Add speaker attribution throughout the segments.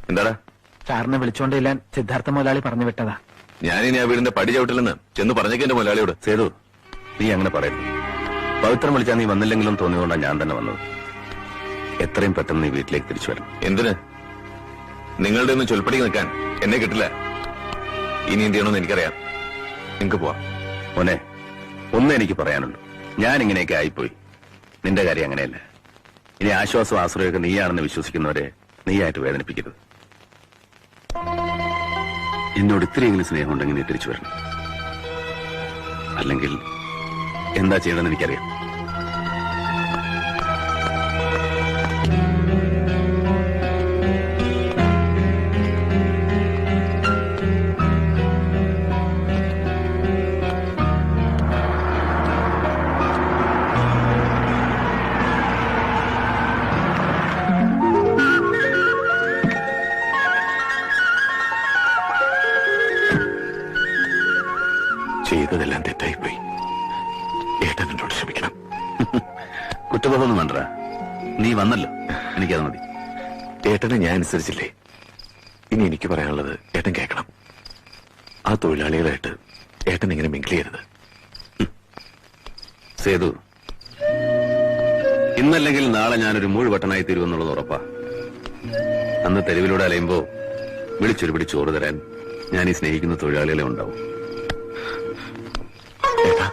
Speaker 1: എന്താടാ?
Speaker 2: സാറിനെ വിളിച്ചോണ്ടില്ല സിദ്ധാർത്ഥ മുതലാളി പറഞ്ഞു വിട്ടതാ.
Speaker 1: ഞാനിനി ആ വീടിന്റെ പടി ചവിട്ടില്ലെന്ന് ചെന്ന് പറഞ്ഞേക്ക് എന്റെ മുതലാളിയോട്.
Speaker 3: സേതു, നീ അങ്ങനെ പറയരുത്. പവിത്രം വിളിച്ചാൽ നീ വന്നില്ലെങ്കിലും തോന്നിയതുകൊണ്ടാണ് ഞാൻ തന്നെ വന്നത്. എത്രയും പെട്ടെന്ന് നീ വീട്ടിലേക്ക് തിരിച്ചു വരണം.
Speaker 1: എന്തിന്? നിങ്ങളുടെ ഒന്നും ചൊൽപ്പടിക്ക് നിൽക്കാൻ എന്നെ കിട്ടില്ല. ഇനി എന്ത് ചെയ്യണമെന്ന് എനിക്കറിയാം. നിങ്ങൾക്ക് പോവാം.
Speaker 3: മോനെ, ഒന്നേ എനിക്ക് പറയാനുള്ളൂ. ഞാൻ ഇങ്ങനെയൊക്കെ ആയിപ്പോയി. നിന്റെ കാര്യം അങ്ങനെയല്ല. ഇനി ആശ്വാസവും ആശ്രയമൊക്കെ നീയാണെന്ന് വിശ്വസിക്കുന്നവരെ നീയായിട്ട് വേദനിപ്പിക്കരുത്. എന്നോട് ഇത്രയെങ്കിലും സ്നേഹമുണ്ടെങ്കിൽ നീ തിരിച്ചു വരണം. അല്ലെങ്കിൽ എന്താ ചെയ്യണമെന്ന് എനിക്കറിയാം.
Speaker 1: ചെയ്തതെല്ലാം തെറ്റായിപ്പോയി. ഏട്ടൻ എന്നോട് ക്ഷമിക്കണം.
Speaker 3: കുറ്റബോധമൊന്നും വേണ്ട. നീ വന്നല്ലോ, എനിക്കത് മതി.
Speaker 1: ഏട്ടനെ ഞാൻ അനുസരിച്ചില്ലേ? ഇനി എനിക്ക് പറയാനുള്ളത് ഏട്ടൻ കേൾക്കണം. ആ തൊഴിലാളികളായിട്ട് ഏട്ടൻ ഇങ്ങനെ മിങ്കിൾ ചെയ്യരുത്.
Speaker 3: സേതു, ഇന്നല്ലെങ്കിൽ നാളെ ഞാനൊരു മൂഴ്വട്ടനായി തീരുമെന്നുള്ളത് ഉറപ്പാ. അന്ന് തെരുവിലൂടെ അലയുമ്പോ വിളിച്ചൊരു പിടി ചോറ് തരാൻ ഞാൻ ഈ സ്നേഹിക്കുന്ന തൊഴിലാളികളെ ഉണ്ടാവും.
Speaker 1: ഏട്ടാ,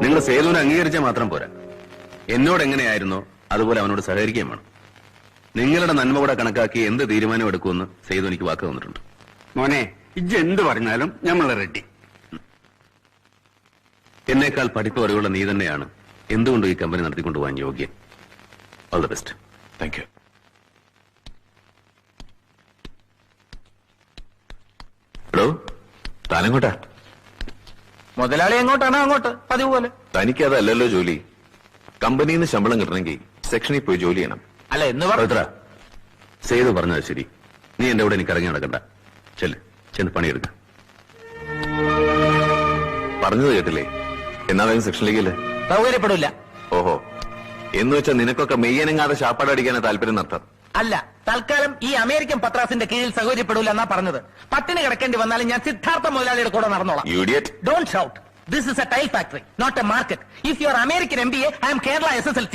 Speaker 3: നിങ്ങൾ സേതുവിനെ അംഗീകരിച്ചാൽ മാത്രം പോരാ. എന്നോട് എങ്ങനെയായിരുന്നോ അതുപോലെ അവനോട് സഹകരിക്കുകയും വേണം. നിങ്ങളുടെ നന്മ കൂടെ കണക്കാക്കി എന്ത് തീരുമാനം എടുക്കുമെന്ന് സേതു എനിക്ക് വാക്ക് തന്നിട്ടുണ്ട്.
Speaker 4: മോനെ, ഇജ്ജ് എന്ത് പറഞ്ഞാലും നമ്മൾ റെഡി.
Speaker 3: എന്നേക്കാൾ പഠിപ്പ് അറിവുള്ള നീ തന്നെയാണ് എന്തുകൊണ്ടും ഈ കമ്പനി നടത്തിക്കൊണ്ടുപോകാൻ യോഗ്യൻ. All the best.
Speaker 1: Thank you. എടോ, താനെങ്ങോട്ടാ?
Speaker 2: മുതലാളി എങ്ങോട്ടാണ്? അങ്ങോട്ട് പതിവ് പോലെ.
Speaker 1: തനിക്കതല്ലല്ലോ ജോലി. കമ്പനിയിൽ നിന്ന് ശമ്പളം കിട്ടണമെങ്കിൽ സെക്ഷനിൽ പോയി ജോലി ചെയ്യണം.
Speaker 2: അല്ല എന്ന്
Speaker 3: പവിത്ര, സേതു പറഞ്ഞത് ശരി. നീ എന്റെ കൂടെ എനിക്ക് ഇറങ്ങി നടക്കണ്ട. ചെന്ന് പണിയെടുക്ക.
Speaker 1: പറഞ്ഞത് കേട്ടില്ലേ? എന്നാ വേഗം സെക്ഷനിലേക്കല്ലേ?
Speaker 2: സൗകര്യപ്പെടില്ല.
Speaker 1: ഓഹോ, എന്ന് വെച്ചാൽ നിനക്കൊക്കെ മെയ്യനങ്ങാതെ ശാപ്പാട് അടിക്കാനാ താല്പര്യം നടത്താം.
Speaker 2: അല്ല, തൽക്കാലം ഈ അമേരിക്കൻ പത്രാസിന്റെ കീഴിൽ സൗകര്യപ്പെടില്ല എന്നാ പറഞ്ഞത്. പട്ടിണി കിടക്കേണ്ടി വന്നാലും ഞാൻ സിദ്ധാർത്ഥ മുതലാളിയുടെ കൂടെ നടന്നോളാം.
Speaker 1: യൂഡിയറ്റ്.
Speaker 2: Don't shout. This is a tile factory, not a market. If you are American MBA, I am Kerala SSLC.